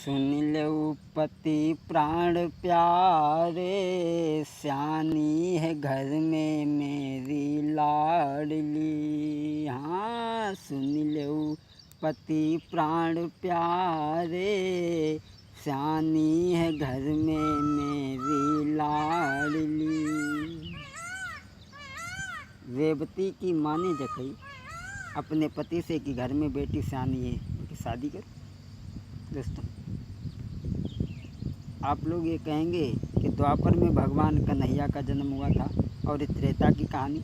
सुन लो पति प्राण प्यारे, स्यानी है घर में मेरी लाडली। हाँ, सुन लो पति प्राण प्यारे, स्यानी है घर में मेरी लाडली। रेवती की माँ ने जकई अपने पति से कि घर में बेटी स्यानी है कि शादी करो। दोस्तों, आप लोग ये कहेंगे कि द्वापर में भगवान कन्हैया का जन्म हुआ था और इस त्रेता की कहानी।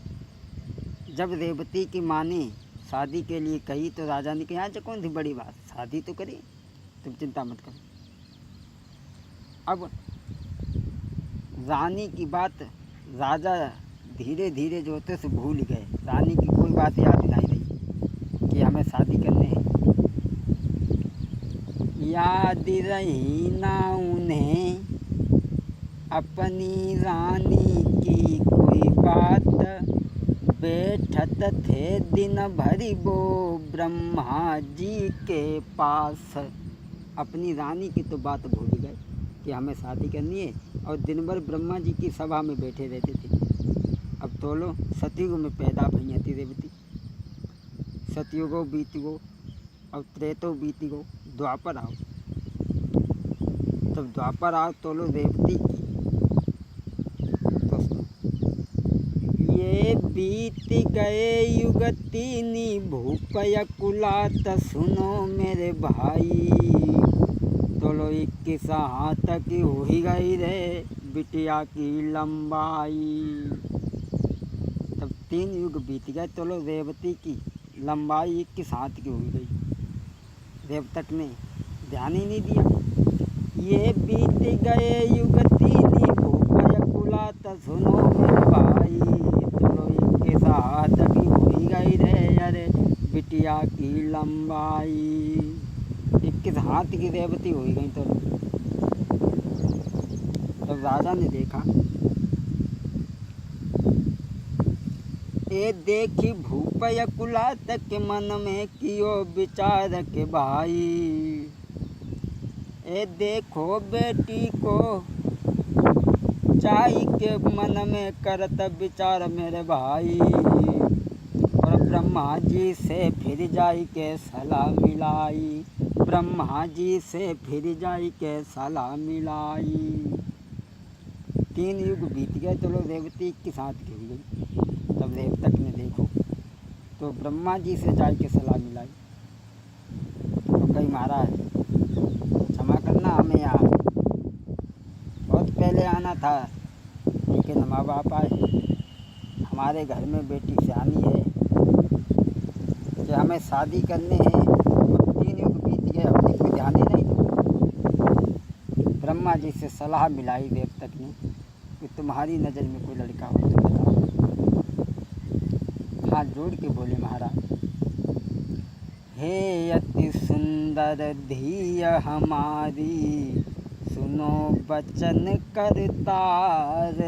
जब रेवती की माँ ने शादी के लिए कही तो राजा ने कहा, आज कौन सी बड़ी बात, शादी तो करी, तुम चिंता मत करो। अब रानी की बात राजा धीरे धीरे जो होते से भूल गए। रानी की कोई बात याद नहीं रही कि हमें शादी करने है। याद रही ना उन्हें अपनी रानी की कोई बात, बैठत थे दिन भरी वो ब्रह्मा जी के पास। अपनी रानी की तो बात भूल गए कि हमें शादी करनी है और दिन भर ब्रह्मा जी की सभा में बैठे रहते थे। अब तो लो सतयुग में पैदा भई थी रेवती। सतयुगो बीत गो, अब त्रेतो बीत गो, द्वापर आओ। तब द्वापर आओ तो लो रेवती की। दोस्तों, ये बीत गए युग तीनी भूपय कुलात, सुनो मेरे भाई। तो लो 21 हाथ की हुई गई रे बिटिया की लंबाई। तब 3 युग बीत गए तो लो रेवती की लंबाई 21 हाथ की हुई गई। रेवतक ने ध्यान ही नहीं दिया। ये बीत गए युग तीनी भूपय कुलात, सुनो मेरे भाई। चलो 21 हाथ की हुई गई रे अरे बिटिया की लंबाई। 21 हाथ की रेवती हुई गई। तो जब राजा ने देखा, ए देखी भूपय कुलात के मन में कियो विचार के भाई। ए देखो बेटी को चाई के मन में करत विचार मेरे भाई। और ब्रह्मा जी से फिर जाई के सलाह मिलाई। ब्रह्मा जी से फिर जाई के सलाह मिलाई। 3 युग बीत गए तो लो रेवती के साथ गिर गई। तब रेवतक ने देखो तो ब्रह्मा जी से जाई के सलाह मिलाई। तो कई महाराज क्षमा करना, हमें यहाँ बहुत पहले आना था, लेकिन माँ बाप आए, हमारे घर में बेटी स्यानी है कि हमें शादी करने हैं। 3 युग बीत गए, हमने कोई ध्यान ही नहीं दिया। ब्रह्मा जी से सलाह मिलाई देवतक ने कि तुम्हारी नज़र में कोई लड़का हो तो बताओ। हाथ जोड़ के बोले महाराज, हे अति सुंदर धिय हमारी, सुनो बचन करतार।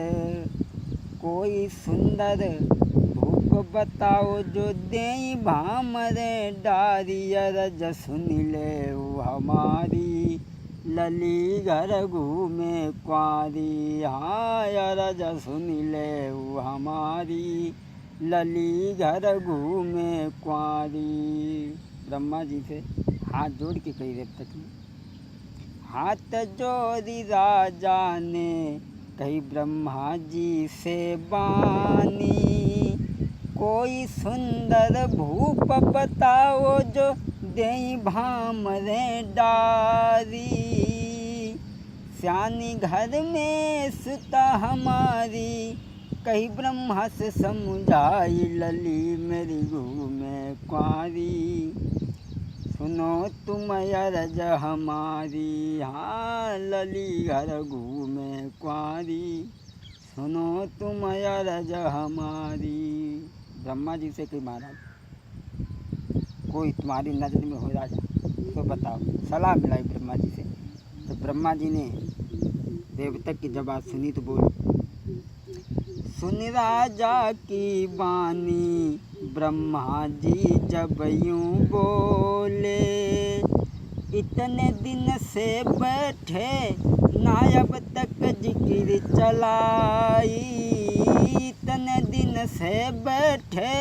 कोई सुंदर भूप बताओ जो देई भामरे डारी। अरज सुन ले हमारी, लली घर घूमे क्वारी। हाँ, अरज सुन ले हमारी, लली घर घूमे क्वारी। ब्रह्मा जी से हाथ जोड़ के कही रेवतक ने। हाथ जोड़ी राजा ने कही ब्रह्मा जी से बानी। कोई सुंदर भूप बताओ जो देई भामरे डारी। स्यानी घर में सुता हमारी, कही ब्रह्मा से समझाई। लली मेरी घूमे क्वारी, सुनो तुम अरज हमारी। हाँ, लली घर घूमे क्वारी, सुनो तुम अरज हमारी। ब्रह्मा जी से कही महाराज, कोई तुम्हारी नज़र में हो राजा तो बताओ। सलाह मिलाई ब्रह्मा जी से। तो ब्रह्मा जी ने देवतक की जबात सुनी तो बोली, सुन राजा की बानी। ब्रह्मा जी जब यूं बोले, इतने दिन से बैठे ना अब तक जिक्र चलाई। इतने दिन से बैठे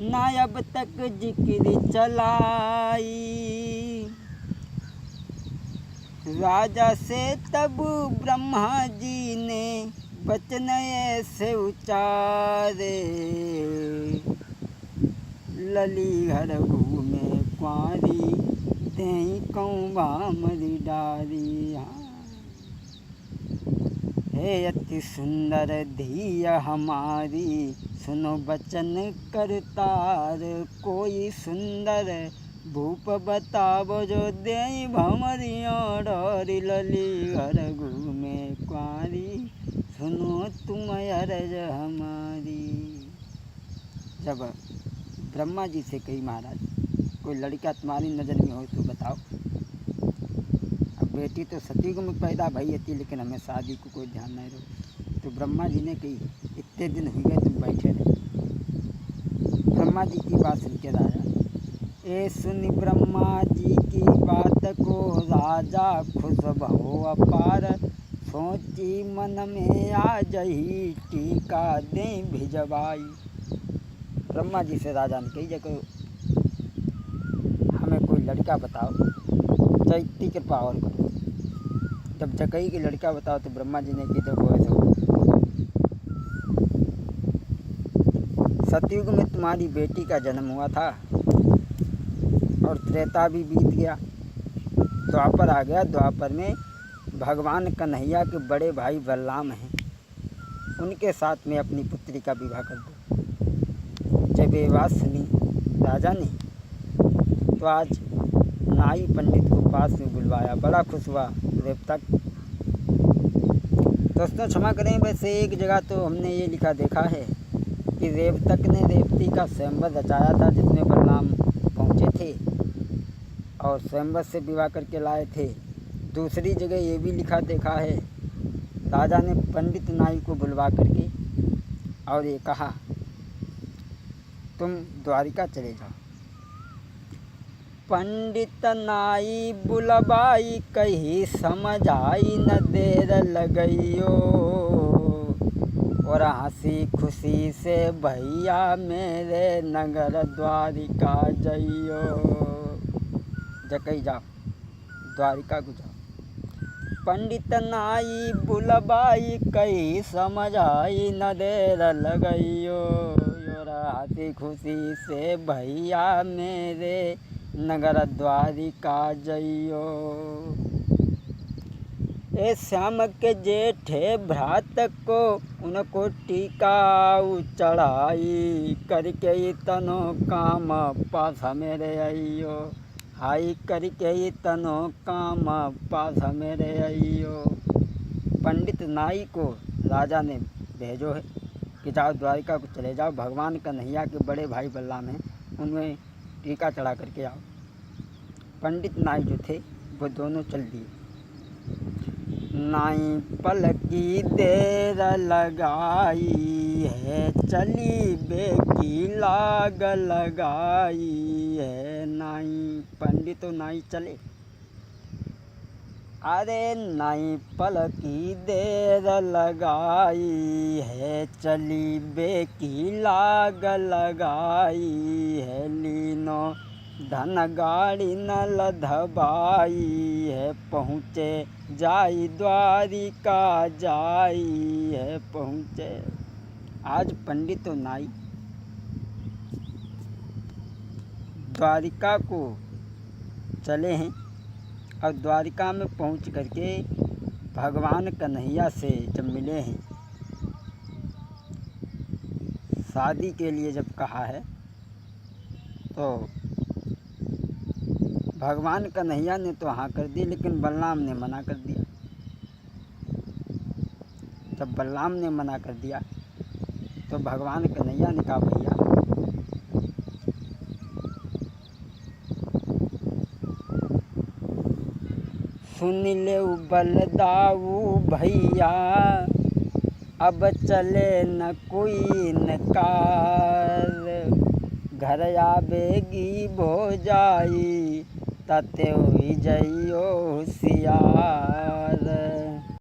ना अब तक जिक्र चलाई। राजा से तब ब्रह्मा जी ने वचन ऐसे उचारे। लली घर घूमे कुंवारी तेई कहूँ भामरी डारी। हे अति सुंदर धिया हमारी सुनो बचन करतार। कोई सुंदर भूप बतावो जो देई भमरिया डारी। लली घर घूमे कुंवारी सुनो तुम अरज हमारी। जब ब्रह्मा जी से कही महाराज कोई लड़का तुम्हारी नज़र में हो तो बताओ। अब बेटी तो सतयुग में पैदा भई थी लेकिन हमें शादी को कोई ध्यान नहीं रहो। तो ब्रह्मा जी ने कही इतने दिन हो गए तुम बैठे रहे। ब्रह्मा जी की बात सुन के राजा ए सुनी ब्रह्मा जी की बात को राजा खुश भहो अपार। सोची मन में आ जही टीका दे भिजवाई। ब्रह्मा जी से राजा ने कही जगह हमें कोई लड़का बताओ चाहे इतनी कृपा और करो। जब जकई की लड़का बताओ तो ब्रह्मा जी ने की देखो ऐसे सतयुग में तुम्हारी बेटी का जन्म हुआ था और त्रेता भी बीत गया। द्वापर आ गया। द्वापर में भगवान कन्हैया के बड़े भाई बलराम हैं, उनके साथ में अपनी पुत्री का विवाह कर दो। जब ये बात सुनी राजा ने तो आज नाई पंडित को पास में बुलवाया। बड़ा खुश हुआ देवता। दोस्तों क्षमा करें, वैसे एक जगह तो हमने ये लिखा देखा है कि देवतक ने रेवती का स्वयंवर रचाया था जिसमें बलराम पहुँचे थे और स्वयंवर से विवाह करके लाए थे। दूसरी जगह ये भी लिखा देखा है राजा ने पंडित नाई को बुलवा करके और ये कहा तुम द्वारिका चले जाओ। पंडित नाई बुलवाई कही समझ आई न देर लगइयो। और हंसी खुशी से भैया मेरे नगर द्वारिका जइयो। जकई जाओ द्वारिका को जाओ। पंडित नाई बुलवाई कही समझ आई न देर लगइयो। हंसी खुशी से भैया मेरे नगर द्वारिका जइयो। ए श्याम के जेठे भ्रात को उनको टीका चढ़ाई करके तनो काम पास मेरे आइयो। हाई करके तनो काम पास मेरे आइयो। पंडित नाई को राजा ने भेजो है कि जाओ द्वारिका को चले जाओ। भगवान कन्हैया के बड़े भाई बलराम हैं, उनमें टीका चढ़ा करके आओ। पंडित नाई जो थे वो दोनों चल दिए। नाई पलकी देर लगाई है चली बेकी लाग लगाई है। नाई पंडित तो नाई चले। अरे नाई पलकी देर लगाई है चली बेकी लाग लगाई है। लीनो धन गाड़ी न लधबाई है पहुँचे जाई द्वारिका जाई है पहुँचे। आज पंडित तो नाई द्वारिका को चले हैं और द्वारिका में पहुँच करके भगवान कन्हैया से जब मिले हैं, शादी के लिए जब कहा है तो भगवान कन्हैया ने तो हाँ कर दी लेकिन बलराम ने मना कर दिया। जब बलराम ने मना कर दिया तो भगवान कन्हैया ने कहा भैया सुन ले बलदाऊ भैया अब चले न कोई इनकार। घर आवेगी भो जाई तते हुई जइयो होशियार।